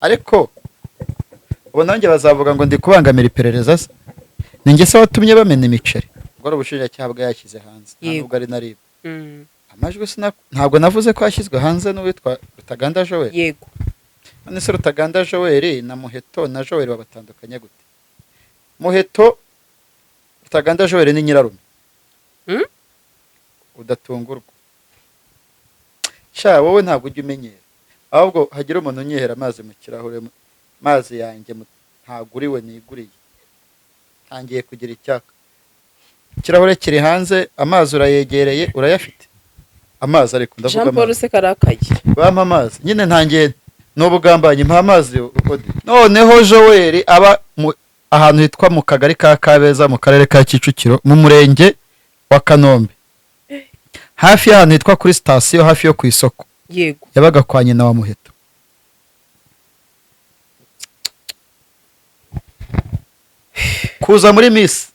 ariko ubu nanjye bazavuga ngo ndi kubangamira iperereza se ni njye se watumye bamena imiceri ubwo ubushinjacyaha bwayashyize hanze ntabwo ari na ribu amajwi ntabwo navuze ko yashyizwe hanze n'uwitwa Rutaganda Joel yego none se Rutaganda Joel na Muheto na Joel babatandukanye gute Muheto Rutaganda Joel ni nyirarume udatungurwa sha wowe ntabwo ujya umenyera ahubwo hagira umuntu unyehera amazi mu kirahure mazi yanjye ntaguriwe niguriye ntangiye kugira icyaka ikirahure kiri hanze amazi urayegereye urayafite amazi ariko ndavuga Jean Paul se karakaye bampa amazi nyine ntangiye n'ubugambanyi mpa amazi noneho Joel aba ahantu hitwa mu kagari ka Kabeza mu karere ka Kicukiro mu murenge wa Kanombe hafi y'ahantu hitwa kuri station hafi yo ku isoko yego yabaga kwa nyina wa Muheto kuza muri Miss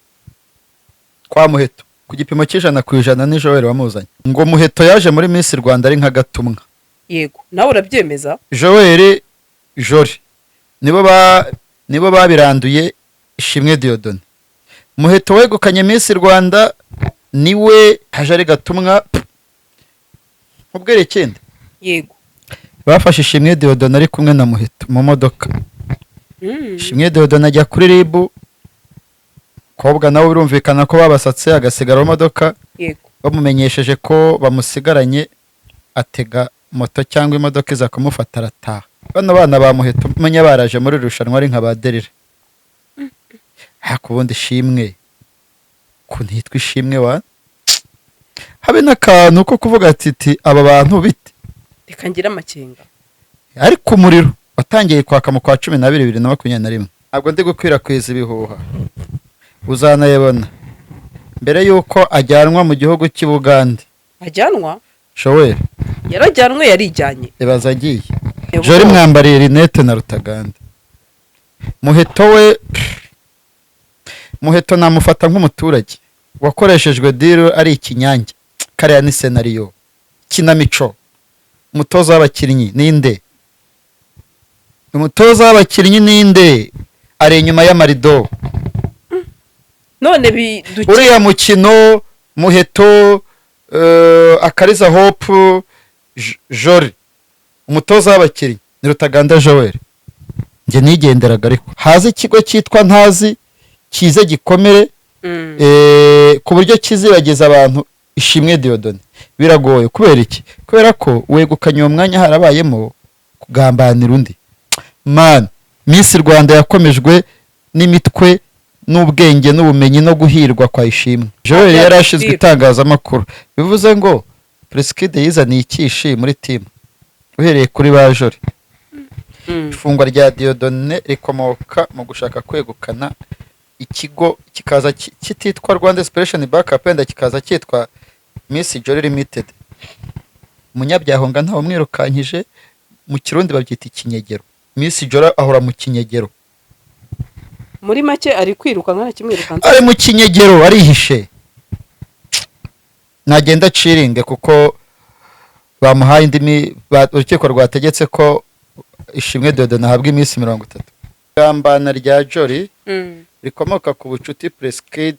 kwa Muheto ku gipimo cy'100% ni Joel wamuzanye ngo Muheto yaje muri Miss Rwanda ari nka gatumwa yego nawe urabyemeza Joel Jori nibo babiranduye Ishimwe Diodone Muheto wegukanye Miss Rwanda niwe haje ari gatumwa ubwere ikindi yego bafashe Ishimwe Diodone ari kumwe na Muheto mu modoka Ishimwe Diodone ajya kuri ribu kobwa nawe urumvikana ko babasatse agasigara mu modoka yego bamumenyesheje ko bamusigaranye atega moto cyangwa imodoka iza kumufata arataha bano bana ba Muheto menya baraje muri rushanwa ari nka baderire hakubundi Ishimwe kuntitwa Ishimwe wa habe n'akantu ko kuvuga ati aba bantu bite reka ngira amakenga ariko umuriro watangiye kwaka mu kwa 12 2021 ntabwo ndi gukwirakwiza ibihuha uzanayebona mbere yuko ajyanwa mu gihugu cy'i Bugande ajyanwa Joel yarajyanwe yarijyanye ibaza agiye Jori mwambariye rinete na Rutaganda Muheto namufata nk'umuturage wakoreshejwe deal ari ikinyange kariya ni scenario kinamico umutoza w'abakinnyi ninde umutoza w'abakinnyi ninde ari inyuma y'amarido none uriya mukino Muheto Akariza Hope Jori umutoza w'abakinnyi ni Rutaganda Joel nge nigenderaga ariko haza ikigo cyitwa ntazi kize gikomere ku buryo kizibageza abantu Ishimwe Diodone biragoye kubera iki kubera ko wegukanye uwo mwanya harabayemo kugambanira undi man Miss Rwanda yakomejwe n'imitwe n'ubwenge n'ubumenyi no guhirwa kwa Ishimwe Joel yarashizwe itangazamakuru bivuze ngo Preskid yizaniye ikishi muri team uhereye kuri ba Jori ifungwa rya Diodone rikomoka mu gushaka kwegukana ikigo kikaza kititwa Rwanda Inspiration Backup and kikaza cyitwa Miss Jori Limited munyabyahonga ntawo mwirukankije mu kirundi babyita ikinyegero Miss Jori ahora mu kinyegero muri make ari kwiruka nkana kimwirukanza ari mu kinyegero arihishe nagenda ciringe kuko bamuhaye indimi urukiko rwategetse ko Ishimwe Diodone ahabwa iminsi 30 gambana rya Jori rikomoka ku bucuti Preskid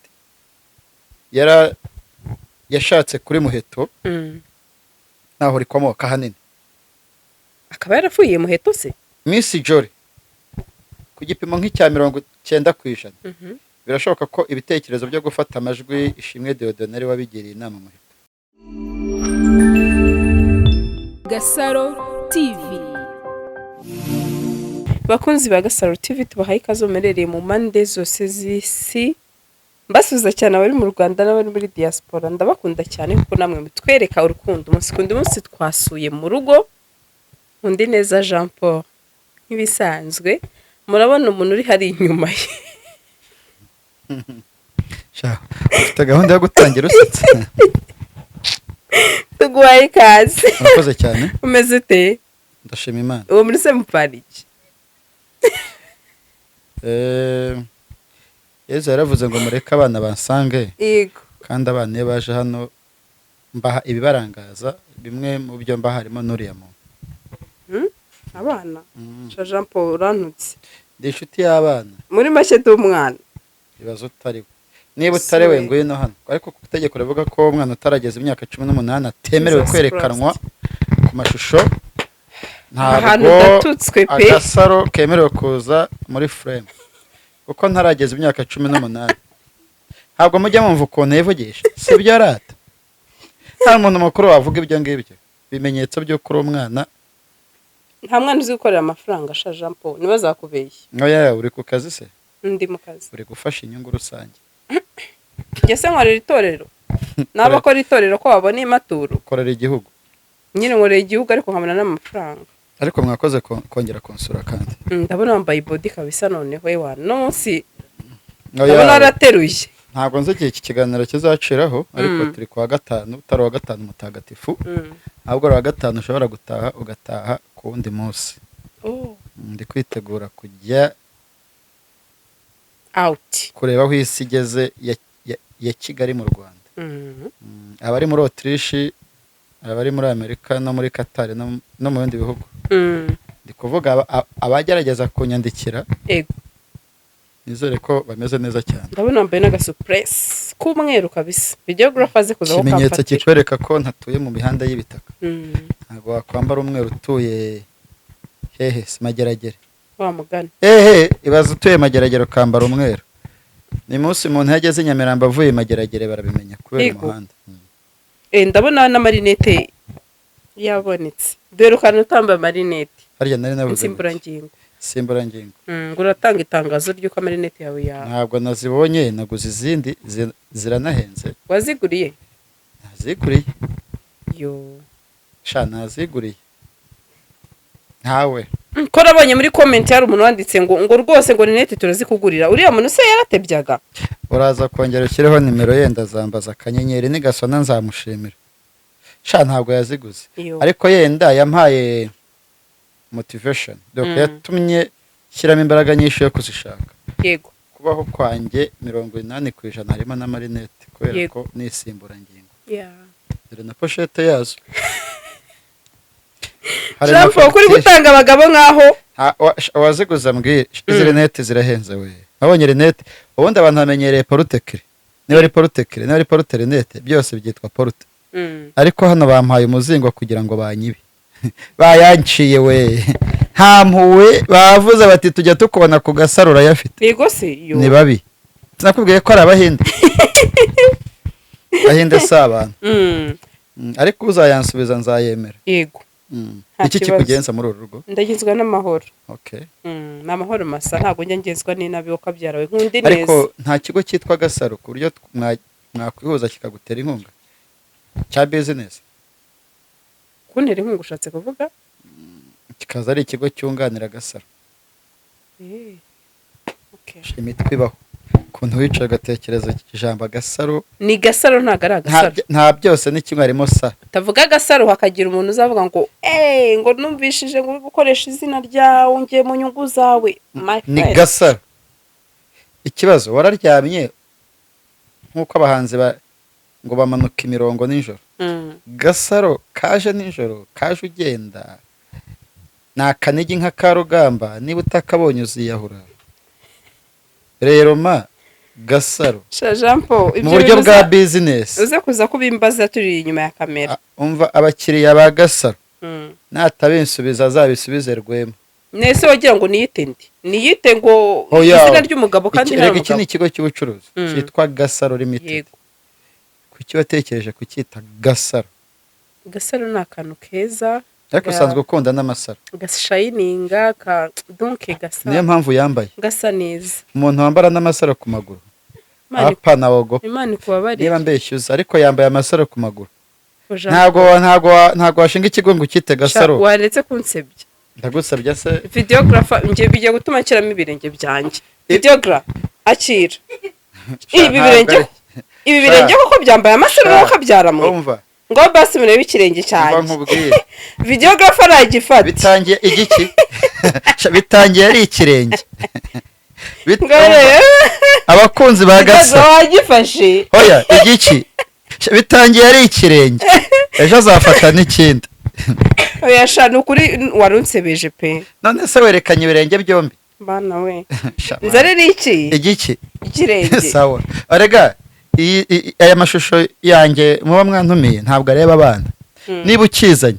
yashatse kuri Muheto naho rikomoka hanini akaba yarafuye Muheto se Miss Jori ku gipimo nk'icya 90% birashoboka ko ibitekerezo byo gufata amajwi Ishimwe Diodone ari wabigiriye inama Muheto. Gasaro TV bakunzi ba Gasaro TV tubahaye ikaze mumerereye mu mande zose z'isi mbasubiza cyane abari mu Rwanda n'abari muri diaspora ndabakunda cyane kuko namwe mutwereka urukundo umunsi twasuye mu rugo undi neza Jean Paul nk'ibisanzwe murabona umuntu uri hari inyuma ye ufite gahunda yo gutangira usetse tuguhaye ikaze urakoze cyane umeze ute ndashima Imana uwo muri se mupariki Yezu yaravuze ngo mureke abana bansange yego kandi abana iyo baje hano mbaha ibibarangaza bimwe mu byo mbaha harimo n'uriya muntu abana Jean Paul urantutse ndi inshuti y'abana muri make ndi umwana ibibazo utari we niba utari we ngwino hano ariko ku itegeko rivuga ko umwana utarageza imyaka 18 atemerewe Jesus kwerekanwa ku mashusho ahantu ntabwo udatutswe pe agasaro kemerewe kuza muri frame kuko ntarageza imyaka 18 ntabwo mujya mumva ukuntu yivugisha si byo arata nta muntu mukuru wavuga ibyo ngibyo ibimenyetso by'uko uri umwana nta mwana uzi gukorera amafaranga sha Jean Paul ntibazakubeshye oya uri ku kazi se ndi mu kazi uri gufasha inyungu rusange njye se nkorera itorero n'abakora itorero ko babona imaturo ukorera igihugu nyine nkorera igihugu ariko nkabona n'amafaranga ariko mwakoze kongera konsura kandi ndabona wambaye body kabisa noneho ewana no munsi ndabona warateruye ntabwo nzi igihe iki kiganiro kizaciraho ariko turi kuwa gatanu utari uwa gatanu mutagatifu ahubwo uwa gatanu ushobora gutaha ugataha ku wundi munsi ndi kwitegura kujya out kureba aho isi igeze ya Kigali mu Rwanda abari muri Autriche abari muri Amerika no muri Qatar no mu bindi bihugu ndi kuvuga abagerageza kunyandikira ego nizere ko bameze neza cyane ndabona wambaye n'agasupress k'umweru kabisa videographer aze kuza ikimenyetso kikwereka ko ntatuye mu mihanda y'ibitaka ntabwo wakwambara umweru utuye hehe si Mageragere wa mugani ibaza utuye Mageragere ukambara umweru ni munsi umuntu yageze i Nyamirambo avuye Mageragere barabimenya kubera umuhanda ndabona n'amarinete yabonetse dore ukana utambaye amarinete harya nari navuze simburangingo ngo uratanga itangazo ry'uko amarinete yawe ntabwo nazibonye naguze izindi ziranahenze waziguriye naziguriye yo naziguriye ntawe ko nabonye muri comment hari umuntu wanditse ngo rwose ngo rinete turazikugurira uriya muntu se yaratebyaga uraza kongera ushyireho nimero yenda zambaza akanyenyeri nigasona nzamushimira ntabwo yaziguze ariko yenda yampaye motivation yatumye shyiramo imbaraga nyinshi yo kuzishaka yego kubaho kwanjye 80% harimo n'amarinete kubera ko nisimburangingo dore na pochette yazo Jambo kuri gutanga abagabo nkaho waziguza mbwiye izi rinete zirahenze we abonye rinete ubundi abantu bamenyereye porute niba ari porute rinete byose byitwa porute ariko hano bampaye umuzingo kugira ngo banyibe bayanciye we nta mpuwe bavuze bati tujya tukubona ku gasaro urayafite yego se yo ni babi sinakubwiye ko ari abahinde ahinde si abantu ariko uzayansubiza nzayemera yego iki kikugenza muri uru rugo ndagizwa n'amahoro ni amahoro masa ntabwo njya ngezwa n'inabi wo kabyarawe nk'undi neza ariko nta kigo cyitwa Gasaro ku buryo mwakwihuza kikagutera inkunga cya business kuntera inkunga ushatse kuvuga kikaza ari ikigo cyunganira Gasaro imitwe ibaho ukuntu wicaye ugatekereza ijambo Gasaro ni Gasaro ntabwo ari Agasaro nta byose ni kimwe harimo sa tavuga Gasaro hakagira umuntu uzavuga ngo ngo numvishije ngo gukoresha izina ryawe ngiye mu nyungu zawe ni Gasaro ikibazo wararyamye nk'uko abahanzi ngo bamanuka imirongo nijoro Gasaro kaje nijoro kaje ugenda na kanigi nka Karugamba niba utakabonye uziyahura rero Gasaro Jean Paul mu buryo bwa business uze kuza kubimbaza turi inyuma ya kamera umva abakiriya ba Gasaro natabinsubiza azabisubize Rwema nese wagira ngo niyite ngo izina ry'umugabo kandi nta iki ni ikigo cy'ubucuruzi cyitwa Gasaro Limited kuki watekereje kucyita Gasaro ni akantu keza ariko usanzwe ukunda n'amasaro gashininga donc Gasaro niyo mpamvu yambaye gasa neza umuntu wambara n'amasaro ku maguru apana wogo Imana ikubabarire niba mbeshyuza ariko yambaye amasaro ku maguru ntago washinga ikigo ngo ukite Gasaro waretse kunsebya ndagusabye se videographer ngiye bigiye gutuma kiramo ibirenge byanjye videographer akira ibi birenge koko byambaye amasaro nuko byaramo ngo basi murebe ikirenge cyanjye videographer aragifata bitangiye igiki bitangiye ari ikirenge abakunzi ba Gasaro wagifashe oya igiki bitangiye ari ikirenge ejo azafata n'ikindi oya shana ukuri warunsebeje pe none se werekanye ibirenge byombi bana we Sha, nzare ni iki igiki ikirenge sawa arega aya mashusho yanjye muba mwantumiye ntabwo areba abana niba ukizanye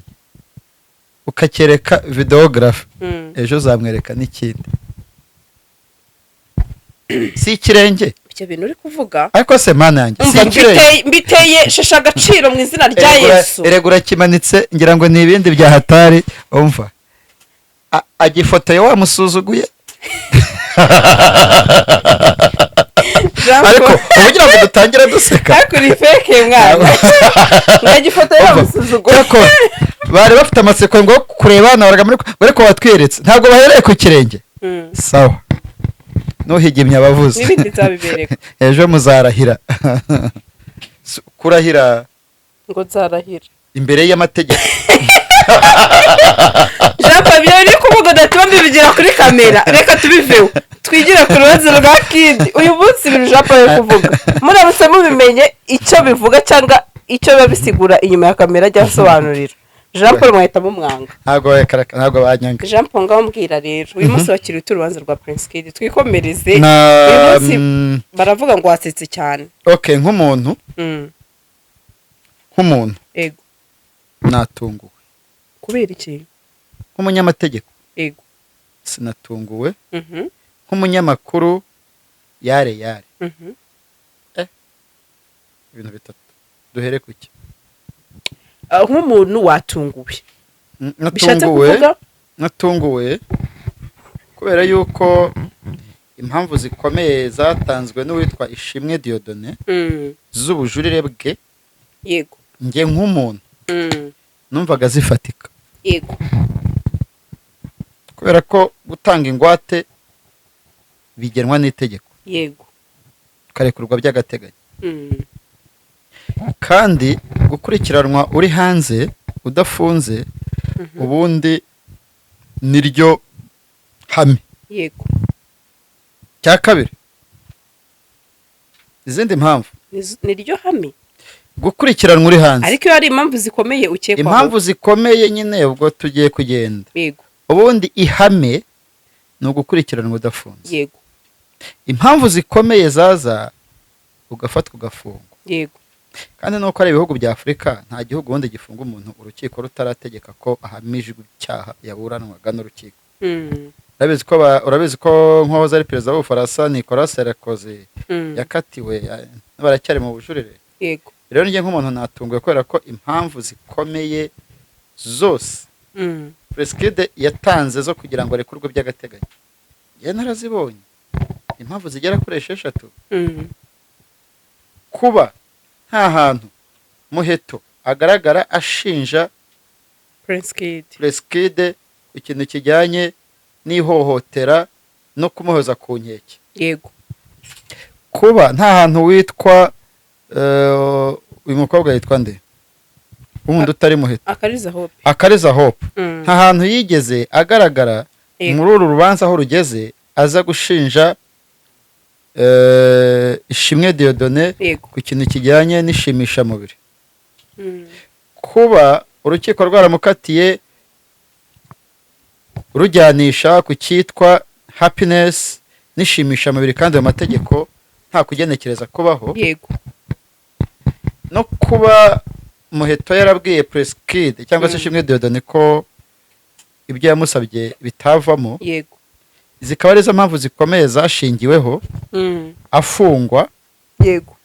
ukakereka videographe ejo uzamwereka n'ikindi si ikirenge ibyo bintu uri kuvuga ariko se mana yanjye si umva ikirenge mbiteye shasha agaciro mu izina rya Yesu erega urakimanitse ngira ngo ni ibindi bya hatari umva agifotoye wamusuzuguye ariko ubugira ngo dutangire duseka ariko uri feke mwana ngagifotoye wamusuzuguye bari bafite amatsiko ngo kureba nabaraga muri ko watwiretse ntabwo bahereye ku kirenge sawa nuhigimye abavuze n'ibindi nzabibereka ejo muzarahira kurahira ngo nzarahira imbere y'amategeko Jean Fabien uri kuvuga datuma mbibigira kuri kamera reka tubiveho twigire ku rubanza rwa Kid uyu munsi ibintu Jean Fabien kuvuga muramutse mubimenye icyo bivuga cyangwa icyo biba bisigura inyuma ya kamera ryasobanurira Jean Paul mwahitamo umwanga ntabwo banyanga Jean Paul ngaho mbwira rero uyu munsi wakiriye urubanza rwa Prince Kid twikomereze uyu munsi baravuga ngo wasetse cyane okay nk'umuntu ego natunguwe kubera iki nk'umunyamategeko ego sinatunguwe nk'umunyamakuru yare ibintu bitatu duhere ku ki nk'umuntu watunguwe bishatse kuvuga natunguwe kubera yuko impamvu zikomeye zatanzwe n'uwitwa Ishimwe Dieudonné z'ubujurire bwe yego njye nk'umuntu numvaga zifatika yego kubera ko gutanga ingwate bigenwa n'itegeko yego ukarekurwa by'agateganyo kandi gukurikiranwa uri hanze udafunze ubundi niryo hame yego cya kabiri izindi mpamvu niryo hame gukurikiranwa uri hanze ariko iyo hari impamvu zikomeye ukekwaho impamvu zikomeye nyine ubwo tugiye kugenda yego ubundi ihame ni ugukurikiranwa udafunze yego impamvu zikomeye zaza ugafatwa ugafungwa yego kandi nuko ari ibihugu bya Afurika nta gihugu ubundi gifunga umuntu urukiko rutarategeka ko ahamijwe icyaha yaburanwaga n'urukiko urabizi ko nk'uwahoze ari perezida w'Ubufaransa Nicolas Sarkozy yakatiwe baracyari mu bujurire yego rero njye nk'umuntu natunguwe kubera ko impamvu zikomeye zose Preskid yatanze zo kugira ngo arekurwe by'agateganyo njye narazibonye impamvu zigera kuri 6 kuba nta hantu Muheto agaragara ashinja Preskid ikintu kijyanye n'ihohotera no kumuhoza ku nkeke yego kuba nta hantu witwa uyu mukobwa yitwa nde ubundi utari Muheto Akariza Hope nta hantu yigeze agaragara muri uru rubanza aho rugeze aza gushinja Ishimwe Dieudonné ku kintu kijyanye n'ishimishamubiri kuba urukiko rwaramukatiye rujyanisha ku cyitwa happiness n'ishimishamubiri kandi ayo mategeko nta kugenekereza kubaho yego no kuba Muheto yarabwiye Preskid cyangwa se Ishimwe Dieudonné ko ibyo yamusabye bitavamo yego zikaba arizo mpamvu zikomeye zashingiweho afungwa yego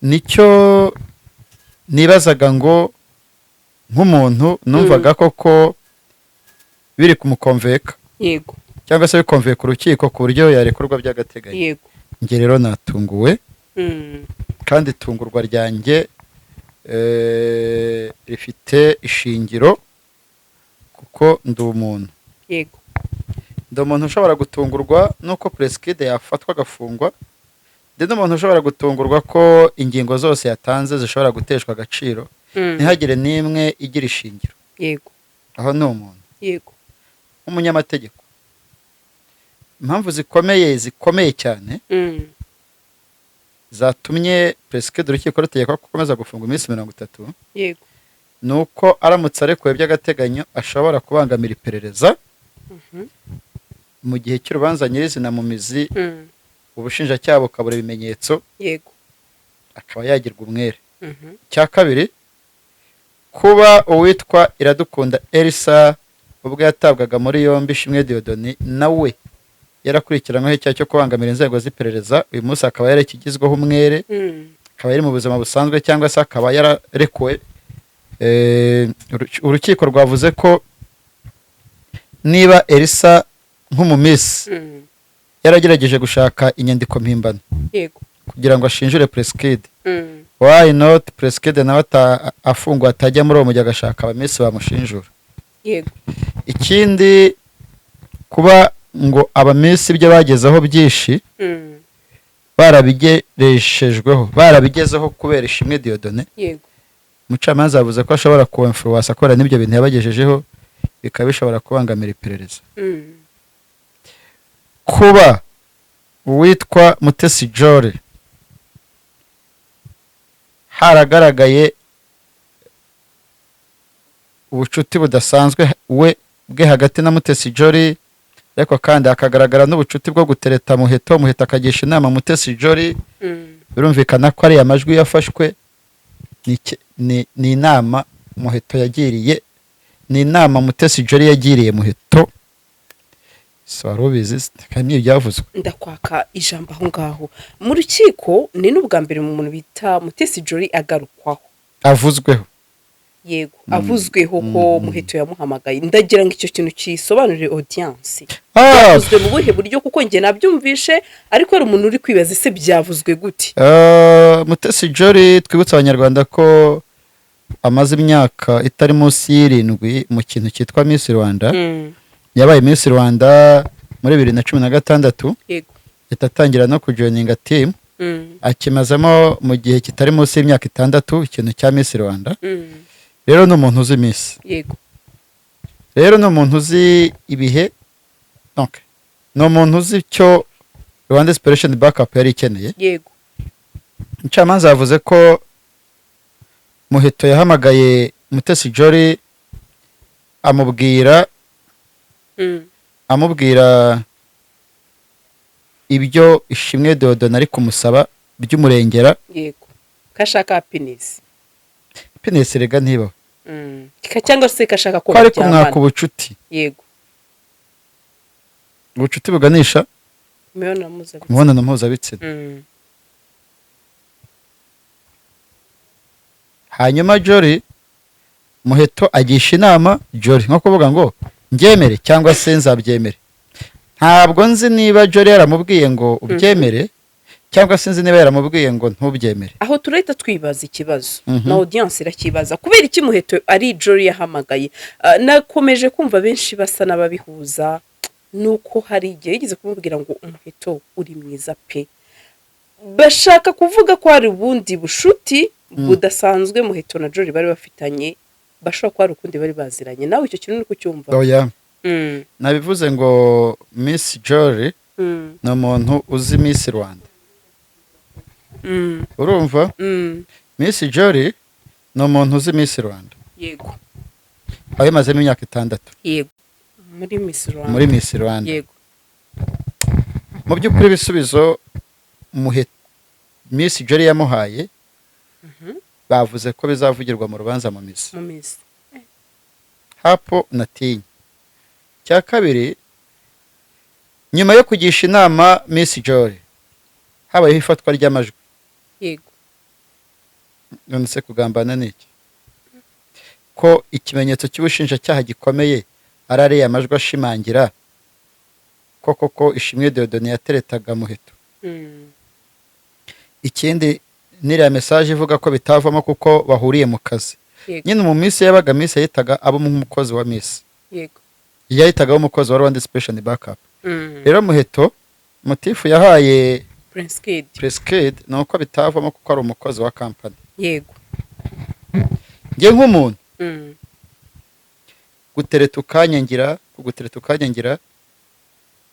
nicyo nibazaga ngo nk'umuntu numvaga koko biri kumukonveka yego cyangwa se bikonveka urukiko ku buryo yarekurwa by'agateganyo yego njye rero natunguwe kandi itungurwa ryanjye rifite ishingiro kuko ndi umuntu yego ndi umuntu ushobora gutungurwa nuko Preskid yafatwa agafungwa ndi n'umuntu ushobora gutungurwa ko ingingo zose yatanze zishobora guteshwa agaciro ntihagire n'imwe igira ishingiro yego aho ni umuntu yego nk'umunyamategeko impamvu zikomeye cyane zatumye Preskid urukiko rutegeka ko akomeza gufunga iminsi 30 yego ni uko aramutse arekuwe by'agateganyo ashobora kubangamira iperereza mu gihe cy'urubanza nyirizina mu mizi ubushinjacyaha bukabura ibimenyetso yego akaba yagirwa umwere. Icya kabiri, kuba uwitwa Iradukunda Elsa ubwo yatabwaga muri yombi Ishimwe Dieudonné nawe yarakurikiranyweho icyaha cyo kubangamira inzego z'iperereza, uyu munsi akaba yarakigizweho umwere, akaba yari mu buzima busanzwe cyangwa se akaba yararekuwe. Urukiko rwavuze ko niba Elsa nk'umumisi yaragerageje gushaka inyandiko mpimbano yego kugira ngo ashinjure Preskid, why not Preskid nawe afungwa atajya muri uwo mujyi agashaka abamisi bamushinjura. yego Ikindi, kuba ngo abamisi ibyo bagezeho byinshi barabigezeho kubera Ishimwe Dieudonné, yego umucamanza yavuze ko ashobora kuinfluence akora n'ibyo bintu yabagejejeho bikaba bishobora kubangamira iperereza. Kuba uwitwa Mutesi Jolly haragaragaye ubucuti budasanzwe bwe hagati na Mutesi Jolly, ariko kandi hakagaragara n'ubucuti bwo gutereta Muheto akagisha inama Mutesi Jolly, birumvikana ko ari amajwi yafashwe. Ni inama Muheto yagiriye, ni inama Mutesi Jolly yagiriye Muheto. Wari ubizi kandi ibyavuzwe. Ndakwaka ijambo aho ngaho mu rukiko, ni n'ubwa mbere mu muntu bita Mutesi Jolly agarukwaho, avuzweho. yego avuzweho ko Muheto yamuhamagaye. Ndagira ngo icyo kintu kisobanurire audience byavuzwe mu buhe buryo, kuko njye nabyumvishe ariko hari umuntu uri kwibaza ese byavuzwe gute. Mutesi Jolly twibutsa abanyarwanda ko amaze imyaka itari munsi y'7 mu kintu cyitwa Miss Rwanda. Yabaye Miss Rwanda muri 2016, yego itatangira no kujoininga team, akimazamo mu gihe kitari munsi y'imyaka 6 ikintu cya Miss Rwanda. Rero ni umuntu uzi Miss, yego rero ni umuntu uzi ibihe, donc ni umuntu uzi icyo Rwanda Inspiration Backup yari ikeneye. yego Umucamanza yavuze ko Muheto yahamagaye Mutesi Jolly amubwira ibyo Ishimwe Dieudonné ari kumusaba by'umurengera. yego kashaka happiness Rega ntibaho, cyangwa se kashaka ko ko ari kumwaka ubucuti, yego ubucuti buganisha ku mibonano mpuzabitsina. Hanyuma Jolly, Muheto agisha inama Jolly, nko kuvuga ngo ngyemere cyangwa se nzabyemere. Ntabwo nzi niba Jolly yaramubwiye ngo ubyemere cyangwa se nzi niba yaramubwiye ngo ntubyemere. Aho turahita twibaza ikibazo na audience irakibaza, kubera iki Muheto ari Jolly yahamagaye. Nakomeje kumva benshi basa n'ababihuza, nuko hari igihe yigeze kumubwira ngo Muheto uri mwiza pe, bashaka kuvuga ko hari ubundi bushuti budasanzwe Muheto na Jolly bari bafitanye, bashobora ko hari ukundi bari baziranye. Nawe icyo kintu uri kucyumva? Oya, nabivuze ngo Miss Jolly ni umuntu uzi Miss Rwanda. Urumva? Miss Jolly ni umuntu uzi Miss Rwanda, yego aho yamazemo imyaka 6 yego muri Miss Rwanda, yego. Mu by'ukuri ibisubizo Miss Jolly yamuhaye bavuze ko bizavugirwa mu rubanza mu mizi. Hapo natinya. Cya kabiri, nyuma yo kugisha inama Miss Jolly habayeho ifatwa ry'amajwi, yego none se kugambana n'iki? Ko ikimenyetso cy'ubushinjacyaha gikomeye arariye amajwi ashimangira koko Ishimwe Dieudonné yateretaga Muheto. Ikindi, niriya message ivuga ko bitavamo kuko bahuriye mu kazi. Nyine mu minsi yabaga Miss yahitaga abo umukozi wa Miss, yego yahitaga umukozi wa Rwanda Inspiration Backup. Rero Muheto motifu yahaye Preskid nuko bitavamo kuko ari umukozi wa company. Yego. Nge nk'umuntu gutereta ukanyangira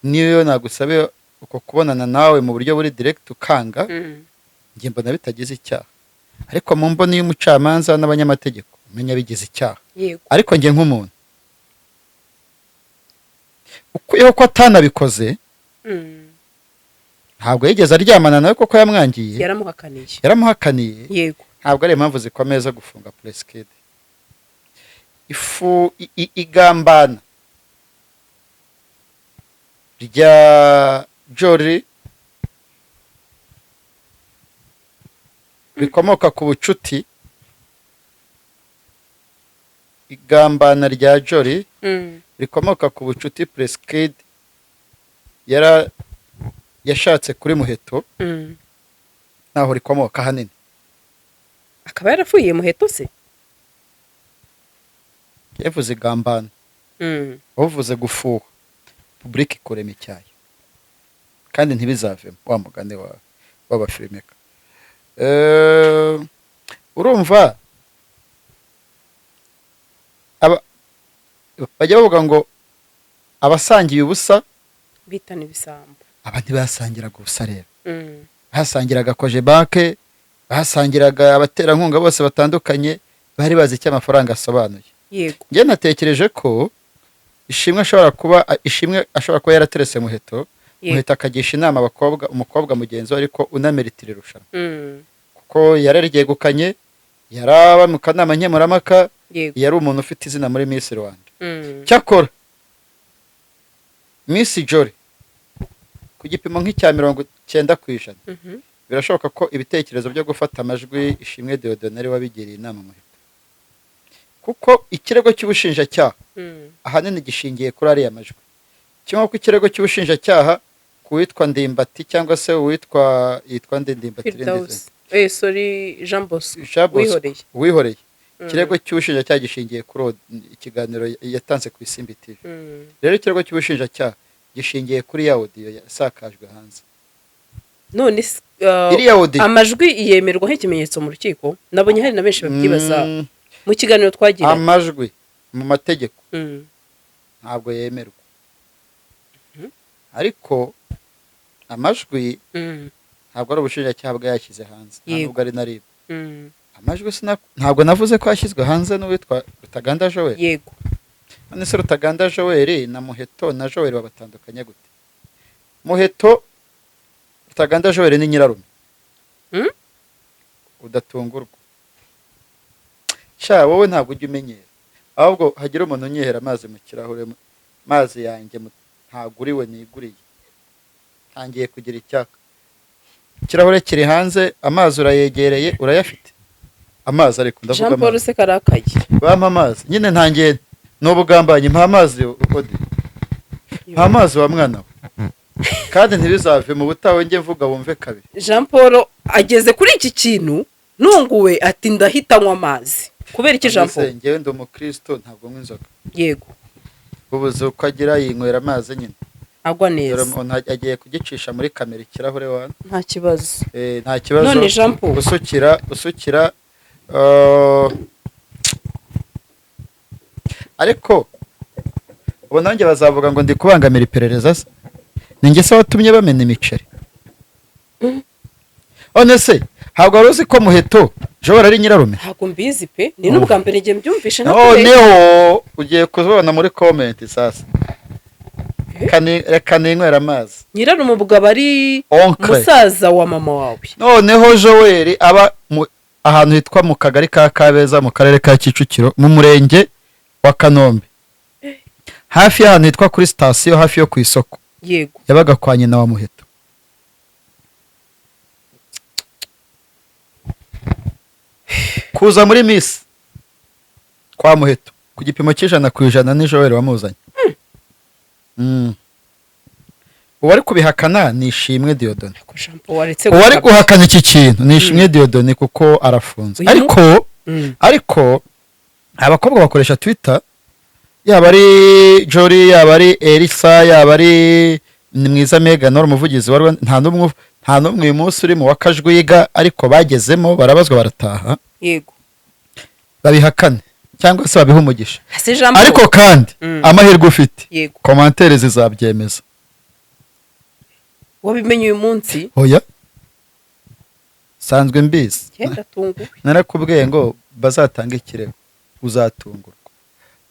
niyo nagusabe uko kubonana nawe mu buryo buri direct ukanga, nge mbona bitagize icyaha. Ariko mu mboni y'umucamanza n'abanyamategeko umenya bigize icyaha yego ariko njye nk'umuntu ukuyeho ko atanabikoze Mm. ntabwo yigeze aryamana nawe kuko yamwangiye yaramuhakaniye yaramuhakaniye yego ntabwo ari impamvu zikomeye zo gufunga Prince ifu igambana rya Jolly rikomoka ku bucuti igambana rya Jolly Mm. rikomoka ku bucuti Prince yashatse kuri Muheto Mm. ntaho rikomoka hanini akaba yarafuye muheto se yavuze igambana Mm. uvuze gufuha public ikurema icyayi kandi ntibizavemo wa mugani w'abafilmeka urumva bajya bavuga ngo abasangiye ubusa bitana ibisambo aba ntibasangiraga ubusa rero Mm. basangiraga koje banke basangiraga abaterankunga bose batandukanye bari bazi icyo amafaranga asobanuye yego njye natekereje ko ishimwe ashobora kuba yaraterese Muheto Yego. Muheto akagisha inama umukobwa mugenzi we ariko unameritira irushanwa Mm. kuko yararyegukanye yaraba mu kanama nkemurampaka yego yari umuntu ufite izina muri Miss Rwanda Mm. cyakora Miss Jolly ku gipimo nk'icya 90%, Mhm. birashoboka ko ibitekerezo byo gufata amajwi Ishimwe Dieudonne wabigiriye inama Muheto kuko ikirego cy'ubushinjacyaha Mm. ahanini gishingiye kuri ariya majwi kimwe ko ikirego cy'ubushinjacyaha ku witwa Ndimbati cyangwa se yitwa Ndimbati Firdaus sorry Jean Bosco wihoreye wihoreye Mm. ikirego cy'ubushinjacyaha gishingiye kuri ikiganiro yatanze ku Isimbi TV Mm. rero ikirego cy'ubushinjacyaha gishingiye kuri ya audio yasakajwe hanze none iriya audio amajwi yemerwaho ikimenyetso mu rukiko nabonye hari na benshi babyibaza mu kiganiro twagira amajwi mu mategeko Mm. ntabwo yemerwa Mhm. ariko amajwi Mm. ntabwo ari ubushinjacyaha bwayashyize hanze Yego. ntabwo ari na RIB Mm. amajwi ntabwo navuze ko yashyizwe hanze n'uwitwa Rutaganda Joel yego none se Rutaganda Joel na Muheto na Joel babatandukanye gute Muheto Rutaganda Joel ni nyirarume Mm? udatungurwa sha wowe ntabwo ujya umenyera ahubwo hagira umuntu unyihera amazi mu kirahure mazi yanjye ntabwo uriwe niguriye ntangiye kugira icyaka ikirahure kiri hanze amazi urayegereye urayafite amazi ariko ndavuga Jean Paul amazi se karakaye bampa amazi nyine ntangiye n'ubugambanyi mpa amazi odi mpa amazi wa mwana we kandi ntibizave mu butawe njye mvuga wumve kabiri Jean Paul ageze kuri iki kintu nunguwe ati ndahita nywa amazi kubera iki Jean Paul njyewe ndi umukristo ntabwo nywa inzoga yego ubuze uko agira yinywera amazi nyine agwa dore neza umuntu agiye kugicisha muri kamera ikirahure wana nta kibazo nta kibazo None Jean Paul. usukira ariko ubu nanjye bazavuga ngo ndi kubangamira iperereza se ni njye se watumye bamena imiceri none se ntabwo wari uzi ko Muheto Joel ari nyirarume ntabwo mbizi pe ni n'ubwa mbere njye mbyumvishe noneho ugiye kubona muri komenti sasa reka ninywera amazi nyirarume ubwo aba ari Oncle. musaza wa mama wawe noneho Joel aba ahantu hitwa mu kagari ka Kabeza mu karere ka Kicukiro mu murenge wa Kanombe hafi y'ahantu hitwa kuri sitasiyo hafi yo ku isoko yego yabaga kwa nyina wa Muheto kuza muri Miss kwa Muheto ku gipimo cy'100% ni Joel wamuzanye uwari kubihakana ni Ishimwe Dieudonne ko Jean Paul waretse uwari guhakana iki kintu ni Ishimwe Dieudonne kuko arafunze Uyu? ariko abakobwa bakoresha Twitter yaba ari Jolly yaba ari Elisa yaba ari ni mwiza Megan umuvugizi wa Rwanda nta n'umwe uyu munsi uri mu wakajwiga ariko bagezemo barabazwa barataha yego babihakane cyangwa se babiha umugisha hasi Jean Paul ariko kandi amahirwe ufite yego komantere zizabyemeza wabimenye uyu munsi oya sanzwe mbizi cyenda tunguwe narakubwiye ngo bazatanga ikirego uzatungurwa.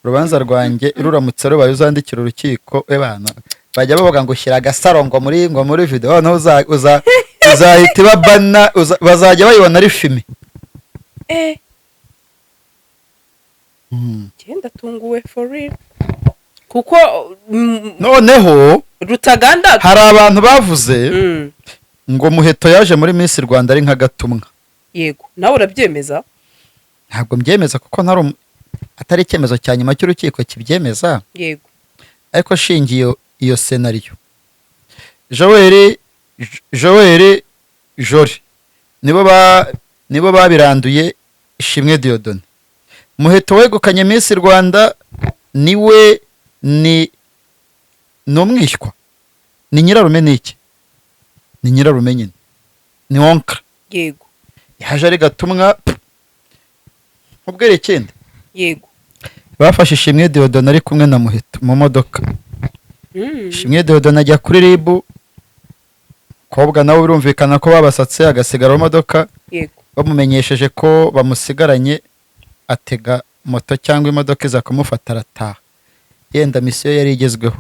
Urubanza rwanjye ruramutse rubaye uzandikira urukiko bana bajya bavuga ngo ushyira agasaro ngo muri video noneho uzahita ibabana bazajya bayibona ari filime. Genda tunguwe for real. Kuko noneho Rutaganda hari abantu bavuze ngo Muheto yaje muri Miss Rwanda ari nka gatumwa. Yego, nawe urabyemeza? Ntabwo mbyemeza kuko atari icyemezo cya nyuma cy'urukiko kibyemeza. Yego. Ariko shingiye iyo scenario. Joel Jori nibo babiranduye Ishimwe Dieudonné. Muheto wegukanye Miss Rwanda niwe ni umwishywa. Ni nyirarume niki? Ni nyirarume nyine. Ni onka. Yego. Yaje ari gatumwa. Ubwire ikindi. Yego. Bafashe Ishimwe Dieudonné ari kumwe na Muheto mu modoka. Ishimwe Dieudonné ajya kuri RIB. Kobwa nawe birumvikana ko babasatse agasigara mu modoka. Yego. Bamumenyesheje ko bamusigaranye atega moto cyangwa imodoka iza kumufata arataha. Yenda misiyo yari igezweho.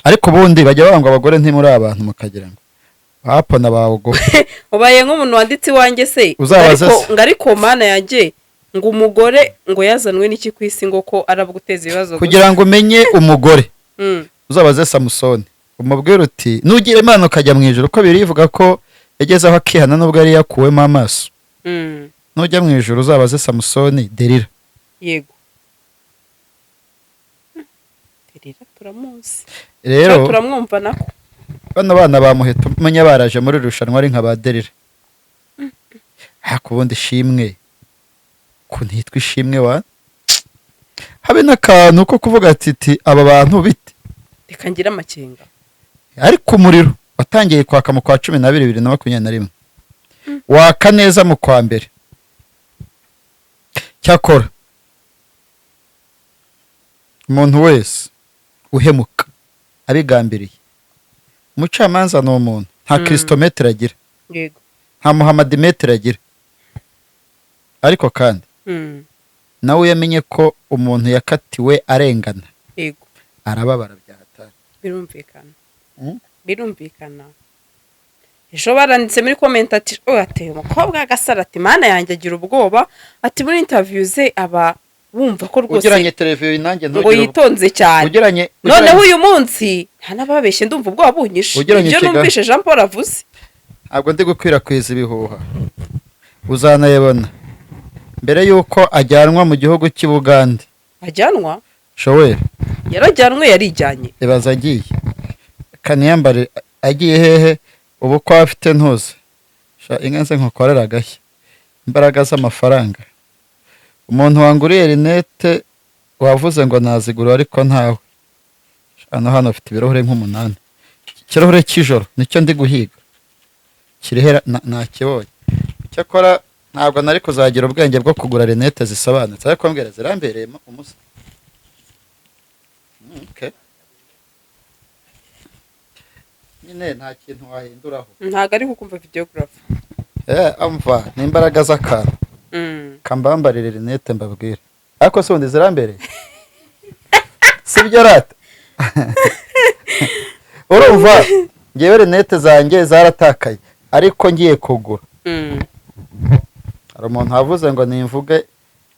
Ariko ubundi bajya bavuga ngo abagore ntimuri abantu mukagira ngo bapona bawo. Ubaye nk'umuntu wanditse iwanjye se ariko mana yanjye ngo umugore ngo yazanwe n'iki ku isi ngo ko arabuguteza ibibazo kugira ngo umenye umugore. Uzabaze Samusoni umubwira uti nugira Imana ukajya mu ijuru ko birivuga ko yageze aho akihana nubwo yari yakuwemo amaso. Nujya mu ijuru uzabaze Samusoni Delila. Yego. Delila turamuzi. Rero turamwumva nako. Bano bana ba Muheto menya baraje muri rushanwa ari nka ba Delila. Hakubundi Ishimwe ko ntitwa Ishimwe wa habe n'akantu ko kuvuga ati aba bantu bite. Reka ngira amakenga. Ariko umuriro watangiye kwaka mu kwa 12 2021 waka neza mu kwa mbere. Cyakora umuntu wese uhemuka abigambiriye umucamanza ni umuntu nta Kristometre agira. Yego. Nta Muhammadimetre agira. Ariko kandi nawe yamenye ko umuntu yakatiwe arengana. Yego. Arababara byahatari. Birumvikana. Ejo baranditse muri comment ati ateye umukobwa agasara ati mana yanjye agira ubwoba ati muri interview ze aba wumva ko rwose ugiranye televiziyo nanjye ngo yitonze cyane. Noneho uyu munsi ntanababeshye ndumva ubwoba bunyishe. Ibyo numvishe Jean Paul avuze. Ntabwo ndi gukwirakwiza ibihuha. Uzanayebona mbere yuko ajyanwa mu gihugu cy'i Bugande. Ajyanwa? Joel yarajyanwe yarijyanye. Ibaza agiye kaniyambare agiye hehe ubu ko afite ntuze inka nze nkokorera agashya imbaraga z'amafaranga. Umuntu wanguriye rinete wavuze ngo nazigura ariko ntawe. Hano afite ibirahure nk'umunani. Ikirahure cy'ijoro nicyo ndi guhiga. Kirihera nakibonye. Cyakora ntabwo nari kuzagira ubwenge bwo kugura rinete zisobanutse ariko mbwira zirambereye umusa. Okay. Nyine nta kintu wahinduraho. Ntago ari kukumva videographer. Amva ni imbaraga z'akantu. Kambambarire rinete mbabwira. Ariko se undi zirambereye. Sibyo rata. Urumva ngewe rinete zanjye zaratakaye ariko ngiye kugura. Hari umuntu havuze ngo nimvuge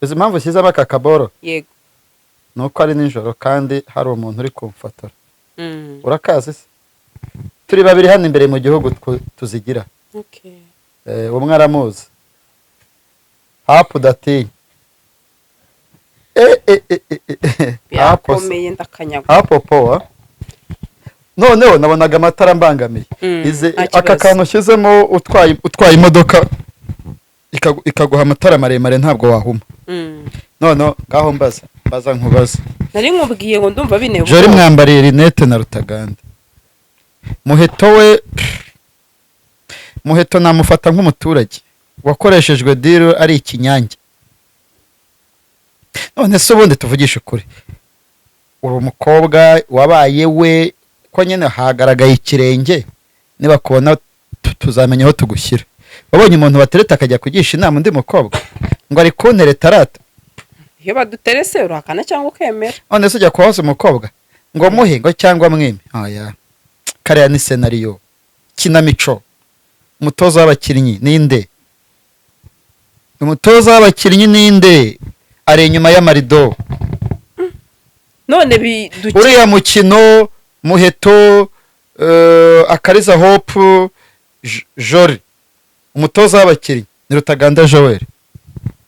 izi mpamvu ushyizemo aka kaboro. Yego. Nuko ari nijoro kandi hari umuntu uri kumfotora. Urakazi se? Turi babiri hano imbere mu gihugu tuzigira. Okay. Umwe aramuzi. Hapu dati. Yakomeye ndakanyaga. Hapo poa. Noneho nabonaga amatara mbangamiye. Aka kantu ushyizemo utwaye imodoka ikaguha amatara maremare ntabwo wahuma. Noneho ngaho mbaza nkubaza. Nari nkubwiye ngo ndumva binebuka. Jori mwambariye rinete na Rutaganda. Muheto namufata nk'umuturage wakoreshejwe deal ari ikinyange. None se ubundi tuvugisha ukuri. Uri umukobwa wabaye we ko nyine hagaragaye ikirenge niba kubona tuzamenya aho tugushyira. wabonye umuntu batereta akajya kugisha inama undi mukobwa ngo ari kuntereta rata. iyo baduterese urahakana cyangwa ukemera. None se ujya kubaza umukobwa ngo muhe ngo cyangwa mwime. Oya, kariya ni senariyo, kinamico. Umutoza w'abakinnyi ninde? Umutoza w'abakinnyi ninde? Ari inyuma y'amarido. none uriya mukino muheto, Akariza Hope, Jori, umutoza w'abakinnyi ni Rutaganda Joel.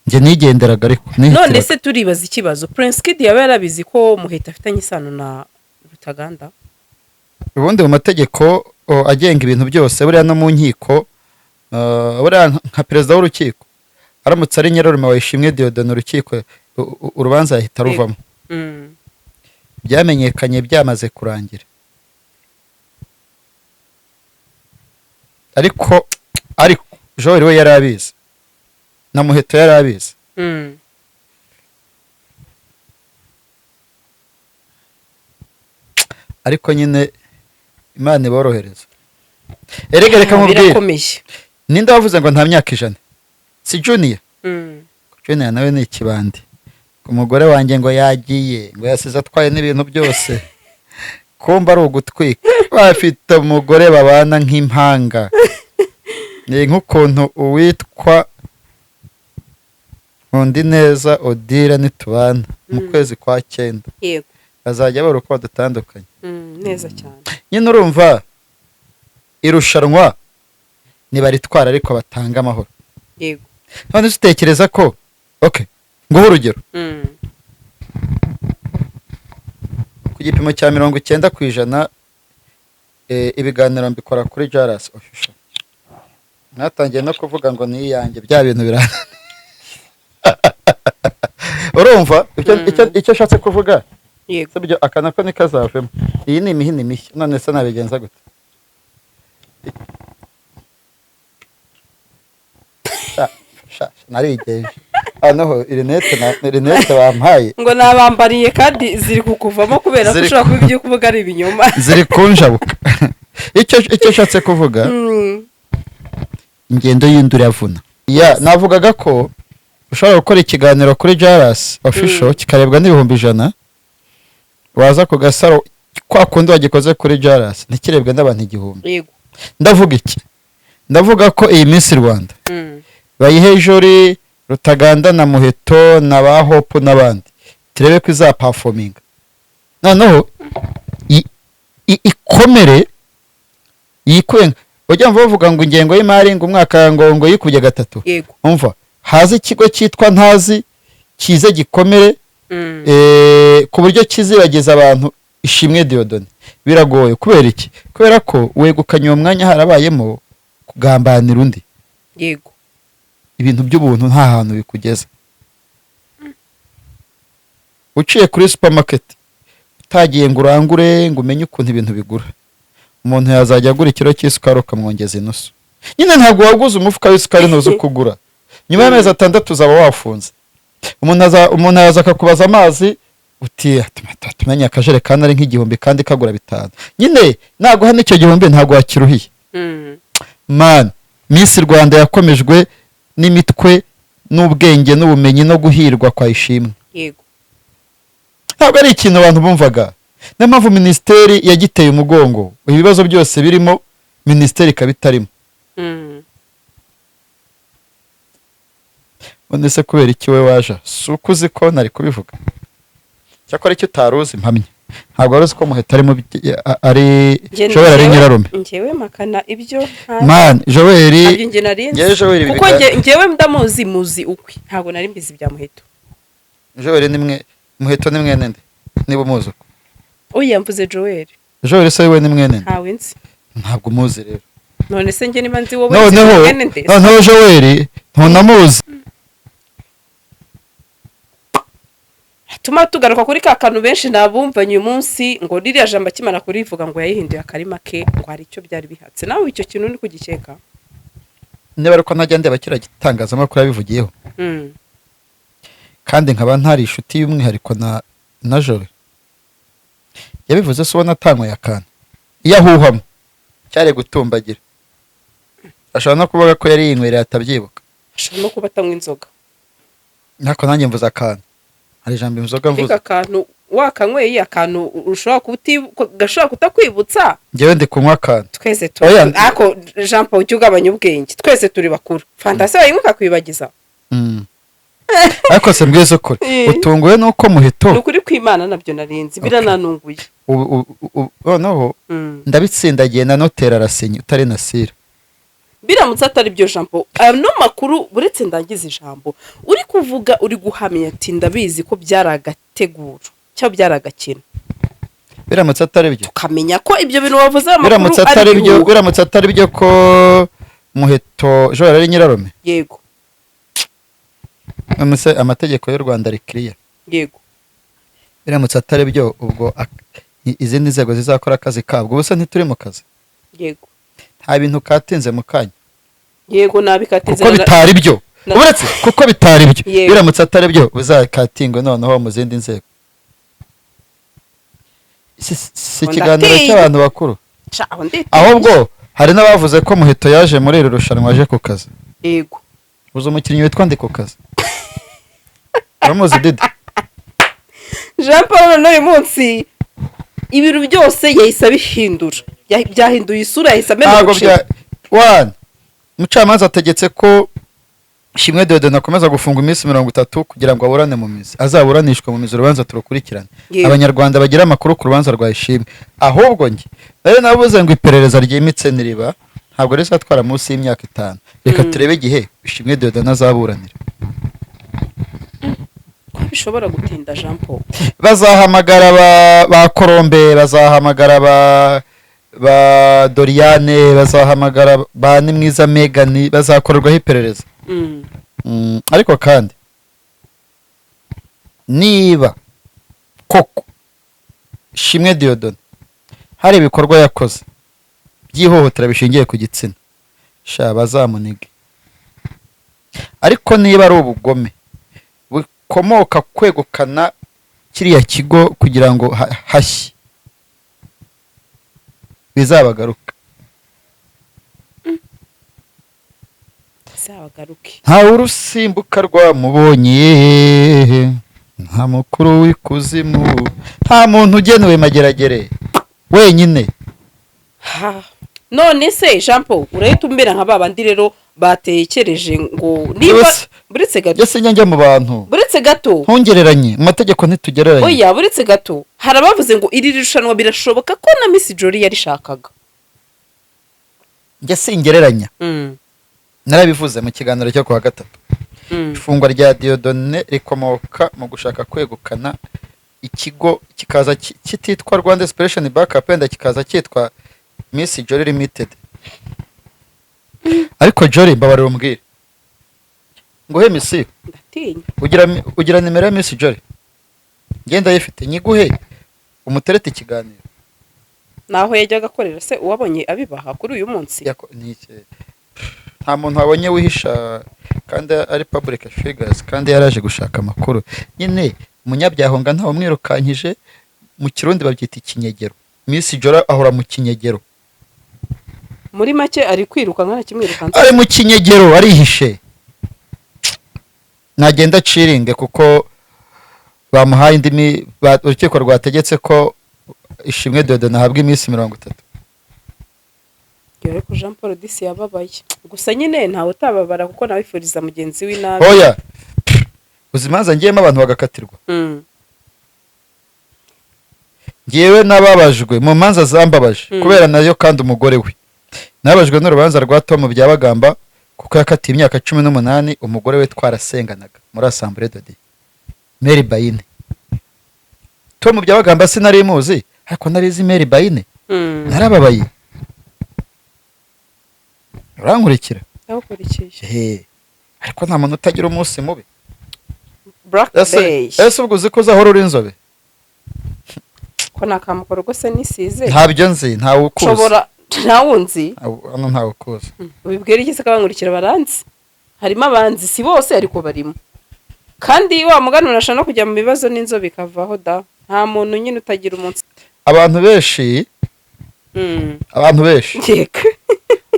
Njye nigenderaga ariko none se turibaza ikibazo, Prince Kid yaba yarabizi ko Muheta afitanye isano na Rutaganda? ubundi mu mategeko agenga ibintu byose, buriya no mu nkiko, buriya nka perezida w'urukiko aramutse ari Nyirarume Wayishimwe Dieudonne, urukiko urubanza yahita ruvamo. byamenyekanye byamaze kurangira. ariko Joel we yari abizi na Muheto yari abizi. ariko nyine Imana iborohereza. Erega reka mubwire, ninde wavuze ngo nta myaka 100? Si Junior? Junior nawe ni ikibandi. Umugore wanjye ngo yagiye, ngo yasize atwaye n'ibintu byose. Kumba ari ugutwika. Bafite umugore babana nk'impanga. Ni nk'ukuntu uwitwa Undi neza Odira nitubana mu kwezi kwa 9. Yego. Bazajya bari uko badutandukanye. Neza cyane. Nyine urumva irushanwa nibaritwara ariko batanga amahoro. Yego. None utekereza ko nguho urugero. Ku gipimo cya 90% ibiganiro mbikora kuri Jaras official. Natangiye no kuvuga ngo ni yanjye bya bintu birana. Urumva icyo shatse kuvuga? Yego. Sabyo akana ko nikazavemo. Iyi ni imihini mishya, none se nabigenza gute? Narigeje. Noneho irinete bampaye ngo nabambariye kandi ziri kukuvamo kubera ko ushobora kuba ibyo kuvuga ari ibinyoma. Ziri kunjabuka. Icyo shatse kuvuga, ingendo y'indura yavuna. Navugaga ko ushobora gukora ikiganiro kuri Jaras official kikarebwa n'ibihumbi 100, waza ku Gasaro kwa kundi wagikoze kuri Jaras ntikirebwe n'abantu 1000. Yego. Ndavuga iki? Ndavuga ko iyi Miss Rwanda bayihe Jori, Rutaganda na Muheto na ba Hope n'abandi, turebe ko iza performing. Noneho ikomere yikwenga. Ujya bavuga ngo ingengo y'imari ngo umwaka ngo yikubye 3. Yego. Umva haza ikigo cyitwa Ntazi kize gikomere ku buryo kizibageza abantu Ishimwe Dieudonne. Biragoye kubera iki? Kubera ko wegukanye uwo mwanya harabayemo kugambanira undi. Yego. Ibintu by'ubuntu nta hantu bikugeza. Uciye kuri supermarket utagiye ngo urangure ngo umenye ukuntu ibintu bigura, umuntu yazajya agura ikiro cy'isukari ukamwongeza inusu. Nyine ntabwo waguze umufuka w'isukari ntuzi kugura. Nyuma y'amezi 6 uzaba wafunze. Umuntu yaza akakubaza amazi uti tumenya akajerekani ari nk'igihumbi kandi kagura 5. Nyine nago hano icyo gihumbi ntabwo wakiruhiye. Man, Miss Rwanda yakomejwe n'imitwe n'ubwenge n'ubumenyi no guhirwa kwa Ishimwe. Yego. Ntabwo ari ikintu abantu bumvaga. Niyo mpamvu ministeri yagiteye umugongo. Ibibazo byose birimo ministeri kabitarimo. None se kubera iki we waje? Suko uzi ko nari kubivuga. Cyakora icyo utaruzi mpamye. Ntabwo waruzi ko Muheto ari Joel ari Nyirarume. Njyewe makana ibyo Man, Joel nje narinzi. Kuko njyewe muzi ukwi. Ntabwo nari mbizi bya Muheto. Joel nimwe Muheto ni mwene nde? Niba muzi uko. Oya mvuze Joel. Joel se we ni mwene nde? Ntawe nzi. Ntabwo muzi rero. None se nje niba nzi wowe mwene nde? Noneho Joel ntunamuzi. Tuma tugaruka kuri ka kantu benshi nabumvanye uyu munsi ngo ririya jambo akimana kurivuga ngo yayihinduye akarima ke ngo hari icyo byari bihatse. Nawe icyo kintu ni kugikeka? Niba ariko ntajya ndeba kira gitangazamakuru yabivugiyeho. Kandi nkaba ntari inshuti y'umwihariko na Jori. Yabivuze se ubona atanywe yakana. Iyo ahuhamo cyari gutumbagira. ashobora no kuvuga ko yari yinywereye atabyibuka. ashobora no kuba atanywa inzoga Nako nanjye mvuze akantu. Hari ijambo inzoga ariko mvuze. akantu wakanyweye akantu ushobora gashobora kutakwibutsa Njyewe ndi kunywa akantu. twese Oya. ako Jean Paul ujya ugabanya ubwenge twese turi bakuru fantasi wayinywa ikakwibagiza Ariko se mbwiza ukuri. Utunguwe nuko ni Muheto ukuri kw'Imana nabyo narinzi birananunguye noneho ndabitsindagiye na noteri arasinye utari Nasira. biramutse atari byo Jean Paul ano makuru buretse ndangiza ijambo uri kuvuga uri guhamya ati ndabizi ko byari agateguro cyangwa byari agakino Biramutse atari byo. tukamenya ko ibyo bintu wavuze amakuru Biramutse atari byo, ibihuha. biramutse atari byo ko Muheto Joel ari nyirarume. yego Amase amategeko y'u Rwanda ari clear. yego Biramutse atari byo ubwo izindi nzego zizakora akazi kabwo. Ubuse ntituri mu kazi. yego Nta bintu katinze mu kanya. yego nabikatize Kuko bitari byo. na- Uretse kuko bitari byo. Yego. Biramutse atari byo uzakatingwe noneho mu zindi nzego. Si ikiganiro Ndatinya. cy'abantu bakuru. Aho ndetse Ahubwo hari n'abavuze ko Muheto yaje muri iri rushanwa aje ku kazi. yego Uzi umukinnyi witwa Ndi ku kazi. Uramuzi Didi? Jean Paul n'uyu munsi ibintu byose yahise abihindura byahinduye isura yahise amena Ntabwo umuceri bya umucamanza ategetse ko Shimwe Dieudonné akomeza gufunga iminsi 30 kugira ngo aburane mu mizi. Azaburanishwa mu mizi urubanza turukurikirana. Yego. Abanyarwanda bagira amakuru ku rubanza rwa Ishimwe. Ahubwo nge rero nabuze ngo iperereza ryimitse niriba ntabwo rizatwara munsi y'imyaka 5. Reka turebe igihe Shimwe Dieudonné azaburanira. ko bishobora gutinda Jean Paul Bazahamagara ba Colombe, bazahamagara ba Doriane, bazahamagara ba Nimwiza Megan, bazakorerwaho iperereza. Ariko kandi niba koko Shimwe Dieudonné hari ibikorwa yakoze byihohotera bishingiye ku gitsina sha bazamunige. Ariko niba ari ubugome bukomoka kwegukana kiriya kigo kugira ngo hashye bizabagaruka. zabagaruke Nta urusimbuka rwamubonye, nta mukuru w'ikuzimu, nta muntu ugenewe mageragere wenyine. none se Jean Paul urahita umbera nka babandi rero batekereje ngo niba Yose. buretse gato Jye sinjya mu bantu buretse gato ntungereranye mu mategeko ntitugereranye. oya buretse gato hari abavuze ngo iri rushanwa birashoboka ko na Miss Jolie yarishakaga Jye singereranya. Narabivuze mu kiganiro cyo kuwa gatatu. Ifungwa rya Dieudonné rikomoka mu gushaka kwegukana ikigo kikaza kititwa Rwanda Inspiration Backup wenda kikaza cyitwa Miss Jolie Limited. Ariko Jolie mbabarira umbwire ngo he Miss ndatinya ugira nimero ya Miss Jolie ngenda yifite nyiguhe umuterete ikiganiro naho yajyaga akorera se uwabonye abibaha kuri uyu munsi nta muntu wabonye wihisha kandi ari public figures kandi yaraje gushaka amakuru nyine umunyabyahonga ntawe mwirukankije mu kirundi babyita ikinyegero. Miss Jolie ahora mu kinyegero, muri make ari kwiruka nkana kimwirukanza ari mu kinyegero arihishe. Nagenda ciringe kuko bamuhaye indimi urukiko rwategetse ko Ishimwe Dieudonné ahabwa iminsi 30. yore ko Jean Paul disi yababaye gusa nyine ntawe utababara kuko nawifuriza mugenzi w'inabi Oya uzimanza ngiyemo abantu bagakatirwa. Ngiyewe nababajwe mu manza zambabaje kubera nayo kandi umugore we. Nababajwe n'urubanza rwa Tom Byabagamba kuko yakatiye imyaka 18 umugore we twarasenganaga muri Assemblée de Dieu. Mary Bayine. Tom Byabagamba sinari muzi ariko narizi Mary Bayine. Narababaye. Urankurikira? ndawukurikije Ariko nta muntu utagira umunsi mubi. Black Day Ese ubwo uzi ko uzahora uri inzobe? ko nakamukoro gose nisize Ntabyo nzi, ntawe ukuzi. nshobora ntawunzi Hano ntawe ukuzi. ubibwira iki se kabankurikira baranzi harimo abanzi si bose ariko barimo kandi wa mugani urashaka no kujya mu bibazo n'inzobe bikavaho da nta muntu nyine utagira umunsi Abantu benshi yeka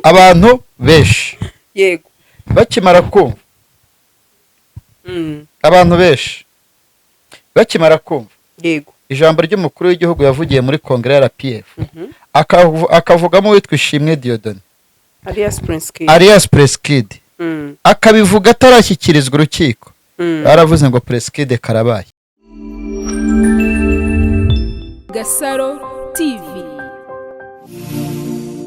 abantu benshi yego bakimara kumva abantu benshi bakimara kumva yego ijambo ry'umukuru w'igihugu yavugiye muri kongere ya RPF akavugamo witwa Ishimwe Dieudonné alias Prince Kid akabivuga atarashyikirizwa urukiko baravuze ngo Prince Kid karabaye. Gasaro TV.